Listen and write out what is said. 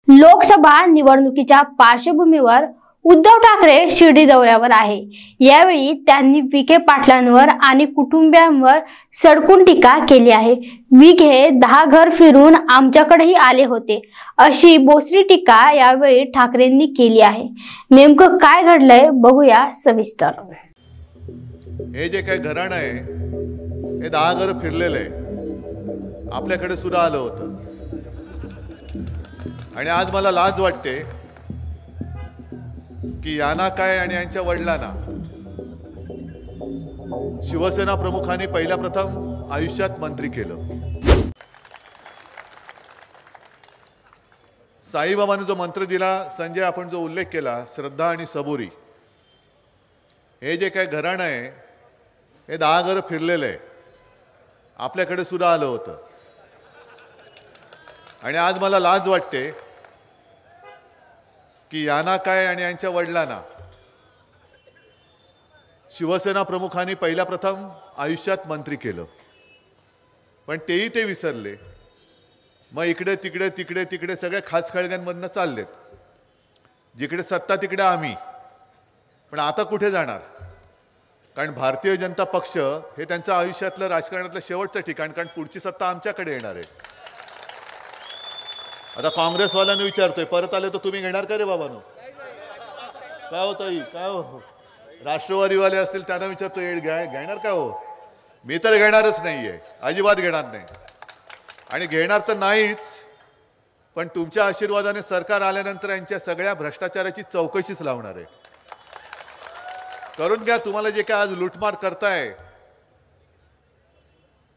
लोकसभा निवडणुकीच्या पार्श्वभूमीवर उद्धव ठाकरे शिर्डी दौऱ्यावर आहे। यावेळी त्यांनी विखे पाटलांवर आणि कुटुंबियांवर सडकून टीका केली आहे। विखे 10 घर फिरून आमच्याकडेही आले होते, अशी बोचरी टीका यावेळी ठाकरेंनी केली आहे। नेमकं काय घडलंय बघूया सविस्तर। हे जे काही घराणं आहे हे 10 घर फिरलेलं आहे, आपल्याकडे सुद्धा आलं होतं आणि आज मला लाज वाटते की यांना काय आणि यांच्या वडिलांना शिवसेना प्रमुखांनी पहिल्या प्रथम आयुष्यात मंत्री केलं। साईबाबांनी जो मंत्र दिला, संजय आपण जो उल्लेख केला, श्रद्धा आणि सबुरी, हे जे काही घराणं आहे हे 10 घर फिरलेलं आहे, आपल्याकडे सुद्धा आलं होतं आणि आज मला लाज वाटते की यांना काय आणि यांच्या वडिलांना शिवसेना प्रमुखांनी पहिल्या प्रथम आयुष्यात मंत्री केलं, पण तेही ते विसरले। मग इकडे तिकडे तिकडे तिकडे सगळे खास खळग्यांमधनं चाललेत, जिकडे सत्ता तिकडे आम्ही। पण आता कुठे जाणार? कारण भारतीय जनता पक्ष हे त्यांचं आयुष्यातलं राजकारणातलं शेवटचं ठिकाण, कारण पुढची सत्ता आमच्याकडे येणार आहे। आता काँग्रेसवाल्यांना विचारतोय, परत आले तर तुम्ही घेणार का रे बाबांनो? काय हो ताई, काय हो? राष्ट्रवादीवाले असतील त्यांना विचारतोय, घेणार का हो? मी तर घेणारच नाहीये, अजिबात घेणार नाही। आणि घेणार तर नाहीच, पण तुमच्या आशीर्वादाने सरकार आल्यानंतर यांच्या सगळ्या भ्रष्टाचाराची चौकशीच लावणार आहे। करून घ्या, तुम्हाला जे काय आज लुटमार करताय